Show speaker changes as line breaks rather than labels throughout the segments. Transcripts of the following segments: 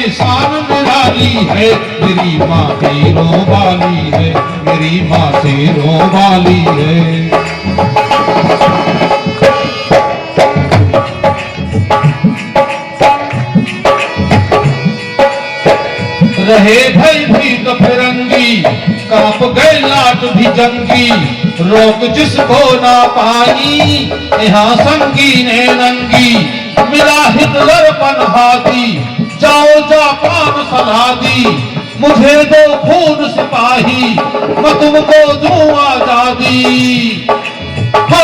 में शान निराली है, मेरी माँ शेरों वाली है, मेरी माँ शेरों वाली है। रहे भय भीत फिरंगी, कांप गए लाट भी जंगी, रोक जिसको ना पाई यहाँ संगी ने नंगी। मिला हिटलर पनहादी, जाओ जापान सलाह दी, मुझे दो खून सिपाही, मैं तुमको दूं आजादी। हो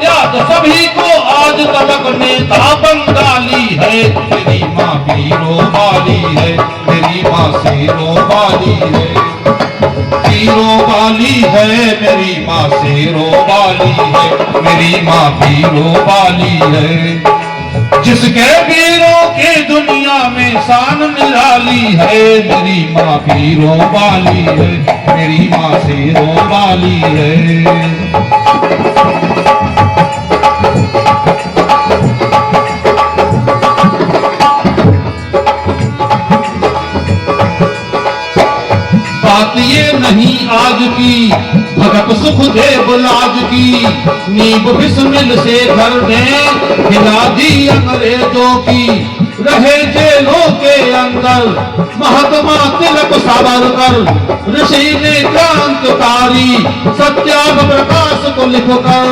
याद सभी को आज तलक नेता बंगाली है, मेरी माँ वीरों वाली है, मेरी माँ शेरों वाली है, वीरों वाली है, मेरी माँ शेरों वाली है, मेरी माँ वीरों वाली है। जिसके वीरों की दुनिया में शान निराली है, मेरी माँ वीरों वाली है, मेरी माँ शेरों वाली है। बात ये नहीं आज की भगत सुखदेव लाज की, नींब बिस्मिल से घर ने हिला दी अंग्रेजों की। रहे जेलों के अंदर महात्मा तिलक सावरकर, ऋषि ने क्रांतिकारी सत्याग्रह प्रकाश को लिखकर।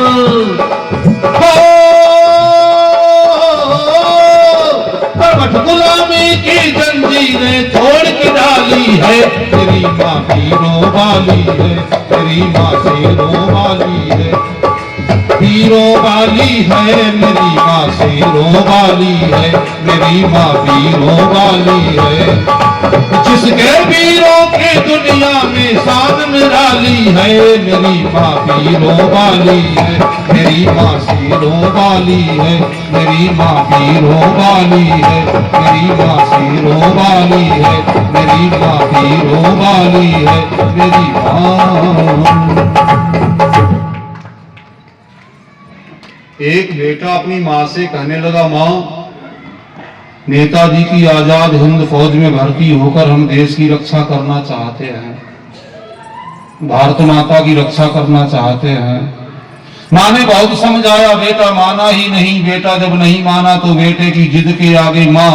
गुलामी की जंजीरें तोड़ के डाली है, तेरी माँ वीरों वाली है, तेरी माँ शेरों वाली है, वीरों वाली है, मेरी माँ शेरों वाली है, मेरी माँ वीरों वाली है। जिसके वीरों की दुनिया में शान निराली है, मेरी माँ वीरों वाली है, मेरी माँ शेरों वाली है, मेरी माँ वीरों वाली है, मेरी माँ शेरों वाली है, मेरी माँ वीरों वाली है, मेरी माँ।
एक बेटा अपनी माँ से कहने लगा, माँ नेताजी की आजाद हिंद फौज में भर्ती होकर हम देश की रक्षा करना चाहते हैं, भारत माता की रक्षा करना चाहते हैं। माँ ने बहुत समझाया, बेटा माना ही नहीं। बेटा जब नहीं माना तो बेटे की जिद के आगे माँ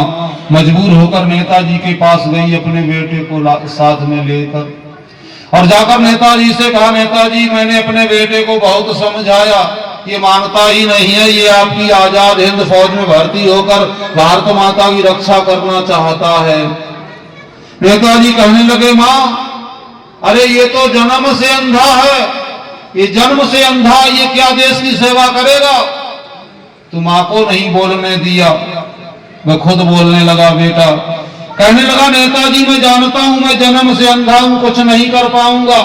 मजबूर होकर नेताजी के पास गई, अपने बेटे को साथ में लेकर, और जाकर नेताजी से कहा, नेताजी मैंने अपने बेटे को बहुत समझाया, ये मानता ही नहीं है, ये आपकी आजाद हिंद फौज में भर्ती होकर भारत माता की रक्षा करना चाहता है। नेताजी कहने लगे, माँ अरे ये तो जन्म से अंधा है, ये जन्म से अंधा, ये क्या देश की सेवा करेगा। तो माँ को नहीं बोलने दिया, मैं खुद बोलने लगा। बेटा कहने लगा, नेताजी मैं जानता हूं मैं जन्म से अंधा हूं, कुछ नहीं कर पाऊंगा,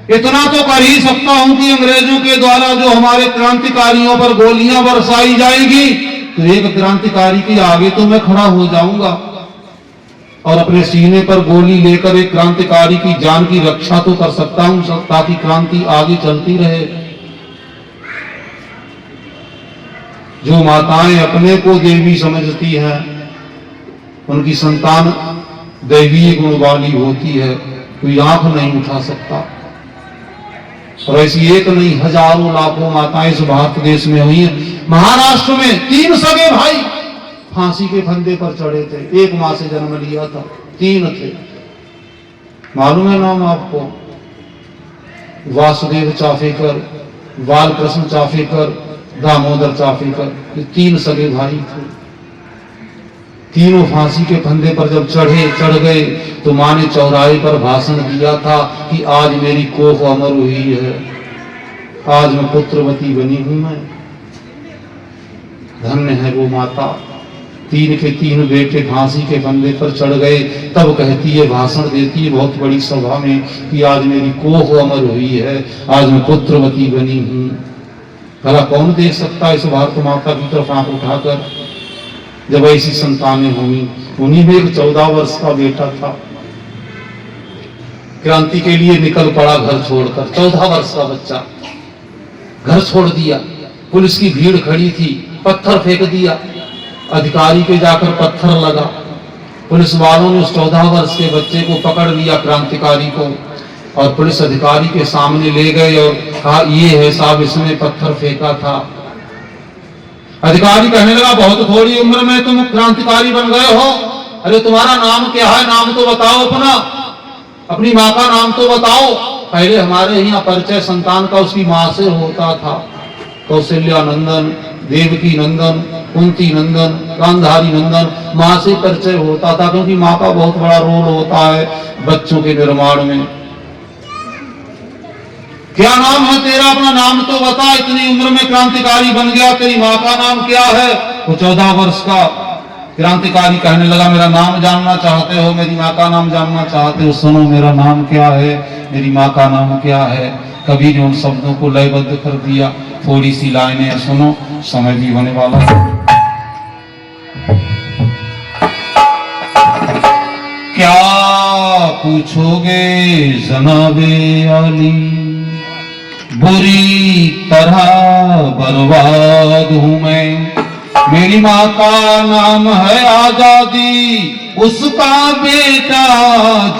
इतना तो कर ही सकता हूं कि अंग्रेजों के द्वारा जो हमारे क्रांतिकारियों पर गोलियां बरसाई जाएगी तो एक क्रांतिकारी के आगे तो मैं खड़ा हो जाऊंगा और अपने सीने पर गोली लेकर एक क्रांतिकारी की जान की रक्षा तो कर सकता हूं, ताकि क्रांति आगे चलती रहे। जो माताएं अपने को देवी समझती हैं, उनकी संतान दैवीय गुण वाली होती है, कोई आंख नहीं उठा सकता। और ऐसी एक नहीं, हजारों लाखों माताएं इस भारत देश में हुई हैं। महाराष्ट्र में 3 सगे भाई फांसी के फंदे पर चढ़े थे, एक मां से जन्म लिया था, 3 थे। मालूम है नाम आपको? वासुदेव चाफेकर, बालकृष्ण चाफेकर, दामोदर चाफेकर, ये 3 सगे भाई थे। तीनों फांसी के फंदे पर जब चढ़ गए तो मां ने चौराहे पर भाषण दिया था कि आज मेरी कोख अमर हुई है, आज मैं पुत्रवती बनी हूं। मैं धन्य है वो माता। 3 के 3 बेटे फांसी के फंदे पर चढ़ गए, तब कहती है, भाषण देती है बहुत बड़ी सभा में कि आज मेरी कोख अमर हुई है, आज मैं पुत्रवती बनी हूं। भला कौन देख सकता है इस भारत माता की तरफ आंख उठाकर, जब ऐसी संतानें हुई। उन्हीं में एक 14 वर्ष का बेटा था, क्रांति के लिए निकल पड़ा घर छोड़कर। 14 वर्ष का बच्चा घर छोड़ दिया, पुलिस की भीड़ खड़ी थी, पत्थर फेंक दिया, अधिकारी के जाकर पत्थर लगा। पुलिस वालों ने उस 14 वर्ष के बच्चे को पकड़ लिया, क्रांतिकारी को, और पुलिस अधिकारी के सामने ले गए और कहा ये है साहब, इसने पत्थर फेंका था। अधिकारी कहने लगा बहुत थोड़ी उम्र में तुम क्रांतिकारी बन गए हो, अरे तुम्हारा नाम क्या है, नाम तो बताओ अपना, अपनी माँ का नाम तो बताओ। पहले हमारे यहाँ परिचय संतान का उसकी माँ से होता था, कौशल्या नंदन, देवकी नंदन, कुंती नंदन, गांधारी नंदन, माँ से परिचय होता था, क्योंकि माँ का बहुत बड़ा रोल होता है बच्चों के निर्माण में। क्या नाम है तेरा, अपना नाम तो बता, इतनी उम्र में क्रांतिकारी बन गया, तेरी माँ का नाम क्या है। वो 14 वर्ष का क्रांतिकारी कहने लगा मेरा नाम जानना चाहते हो, मेरी माँ का नाम जानना चाहते हो, सुनो मेरा नाम क्या है, मेरी माँ का नाम क्या है। कबीर ने उन शब्दों को लयबद्ध कर दिया। थोड़ी सी लाइनें सुनो, समय भी होने वाला है। क्या पूछोगे जनाबे आली, बुरी तरह बर्बाद हूं मैं। मेरी माँ का नाम है आजादी, उसका बेटा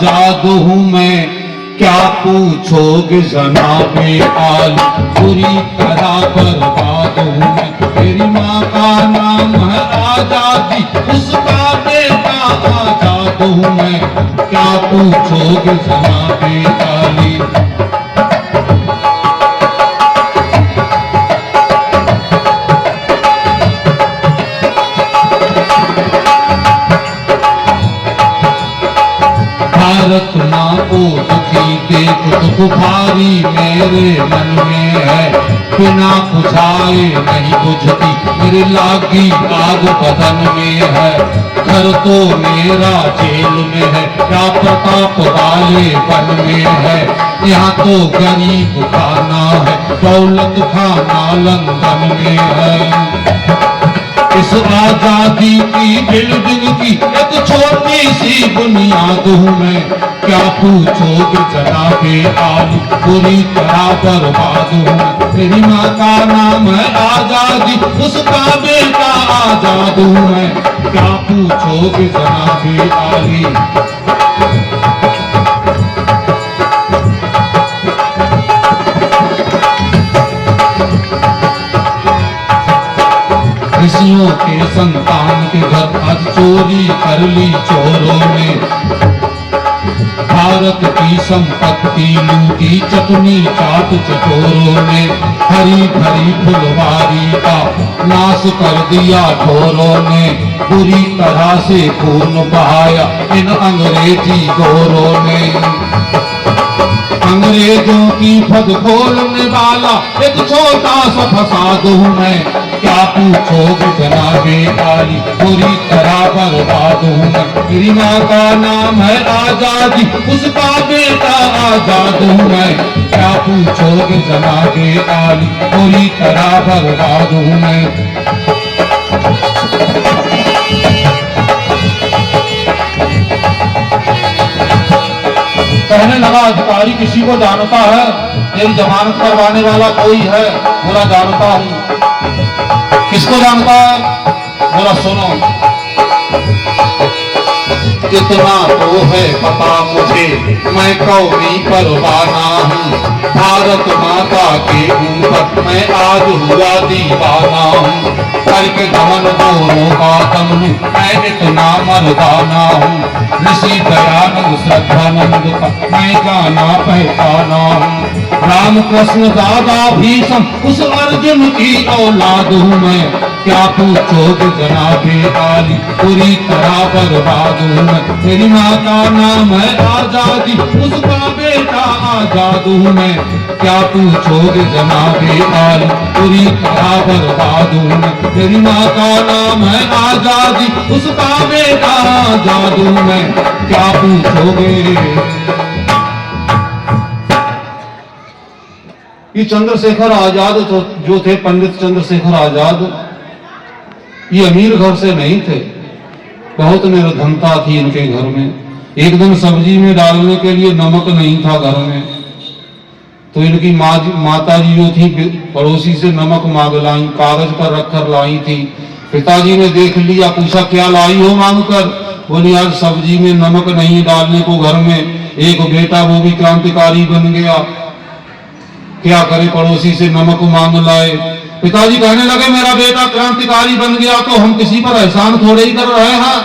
जादू हूं मैं। क्या पूछोगे जनाबे आली, बुरी तरह बर्बाद हूं मैं। मेरी माँ का नाम है आजादी, उसका बेटा जादू हूं मैं। क्या पूछोगे जनाबे आली। भारत माँ को दुखी देख दुख भारी मेरे मन में है। बिना बुझाए नहीं बुझती मेरी लागी आग बदन में है। घर तो मेरा जेल में है, क्या प्रताप वाले बन में है। यहाँ तो गरीब खाना है, दौलत खाना लंदन में है। इस आजादी की बिल्डिंग की एक छोटी सी बुनियाद हूँ मैं। क्या पूछोगे जनाबे आली, पूरी तरह बर्बाद हूँ मैं। मेरी माँ का नाम है आजादी, उसका बेटा आजाद हूँ मैं। क्या पूछोगे जनाबे आली। ऋषियों के संतान के घर आज चोरी कर ली चोरों ने। भारत की संपत्ति लूटी चटनी चाट चटोरों ने। हरी भरी फुलवारी का नाश कर दिया ढोरों ने। बुरी तरह से खून बहाया इन अंग्रेजी गोरों ने। अंग्रेजों की फद खोलने वाला एक छोटा सा फसाद हूँ मैं। क्या पूछोगे जनाबे आली, पूरी तरह बर्बाद हूँ मैं। मेरी माँ का नाम है आजादी, उसका बेटा आजाद हूँ मैं। क्या पूछोगे जनाबे आली, पूरी तरह बर्बाद हूँ मैं। कहने लगा अधिकारी किसी को जानता है, तेरी जमानत करवाने वाला कोई है। बोला जानता हूँ। किसको जानता है? बोला सुनो, इतना तो है पता मुझे, मैं कौमी परवाना हूँ। भारत माता के ऊपर मैं आज हुआ दीवाना हूँ। करके दमन दोनों का दमन मैं इतना मर्दाना हूँ। ऋषि दयानंद श्रद्धानंद का मैं जाना पहचाना हूँ। राम कृष्ण दादा भीषम उस अर्जुन की औलाद हूँ मैं। क्या पूछोगे जनाबे आली, पूरी तरह बर्बाद हूँ मैं। मेरी माँ का नाम है आजादी, उसका बेटा आजाद हूँ मैं। क्या पूछोगे जनाबे आली, पूरी तरह बर्बाद हूँ मैं। मेरी माँ का नाम है आजादी, उसका बेटा आजाद हूँ मैं। क्या पूछोगे। ये चंद्रशेखर आजाद जो थे, पंडित चंद्रशेखर आजाद, ये अमीर घर से नहीं थे। बहुत निर्धनता थी इनके घर में। एक दिन सब्जी में डालने के लिए नमक नहीं था घर में, तो इनकी माता जी जो थी पड़ोसी से नमक मांग लाई, कागज पर रखकर लाई थी। पिताजी ने देख लिया, पूछा क्या लाई हो मांग कर? बोली आज सब्जी में नमक नहीं डालने को घर में एक बेटा वो भी क्रांतिकारी बन गया, क्या करे पड़ोसी से नमक मांग लाए। पिताजी कहने लगे मेरा बेटा क्रांतिकारी बन गया तो हम किसी पर एहसान थोड़े ही कर रहे हैं,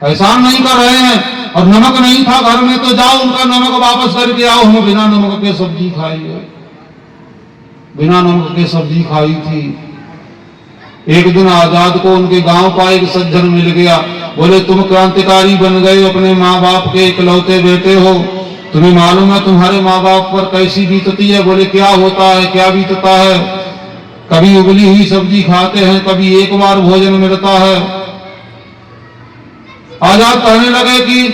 एहसान नहीं कर रहे हैं। और नमक नहीं था घर में तो जाओ उनका नमक वापस करके आओ, हम बिना नमक के सब्जी खाई है, बिना नमक के सब्जी खाई थी। एक दिन आजाद को उनके गांव का एक सज्जन मिल गया, बोले तुम क्रांतिकारी बन गए, अपने माँ बाप के इकलौते बेटे हो, तुम्हें मालूम है तुम्हारे माँ बाप पर कैसी बीतती है? बोले क्या होता है, क्या बीतता है? कभी उबली हुई सब्जी खाते हैं, कभी एक बार भोजन मिलता है। आजाद कहने लगे कि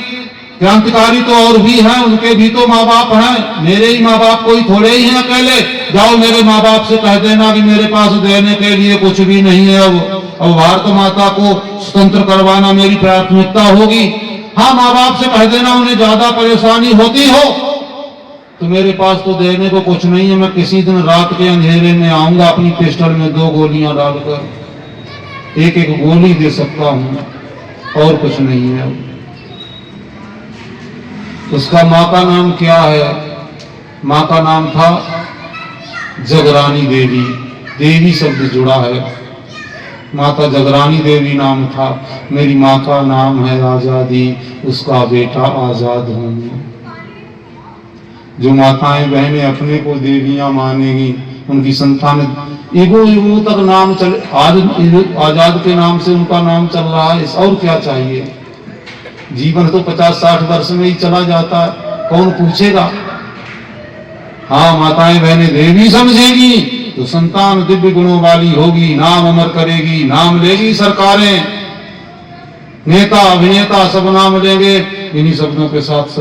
क्रांतिकारी तो और भी हैं, उनके भी तो माँ बाप हैं, मेरे ही माँ बाप कोई थोड़े ही हैं अकेले। जाओ मेरे माँ बाप से कह देना कि मेरे पास देने के लिए कुछ भी नहीं है, अब भारत माता को स्वतंत्र करवाना मेरी प्राथमिकता होगी। हाँ माँ बाप से कह देना उन्हें ज्यादा परेशानी होती हो तो मेरे पास तो देने को कुछ नहीं है, मैं किसी दिन रात के अंधेरे में आऊंगा, अपनी पिस्टल में 2 गोलियां डालकर एक एक गोली दे सकता हूं, और कुछ नहीं है। उसका माँ का नाम क्या है? माँ का नाम था जगरानी देवी, देवी शब्द जुड़ा है, माता जगरानी देवी नाम था। मेरी माँ का नाम है आजादी, उसका बेटा आजाद हूं। जो माताएं बहनें अपने को देवियां मानेगी, उनकी संतान युगों तक नाम चले। आज आजाद के नाम से उनका नाम चल रहा है, इस और क्या चाहिए? जीवन तो 50-60 वर्ष में ही चला जाता है, कौन पूछेगा? हाँ माताएं बहनें देवी समझेगी तो संतान दिव्य गुणों वाली होगी, नाम अमर करेगी, नाम लेगी सरकारें, नेता अभिनेता सब नाम लेंगे। इन्हीं शब्दों के साथ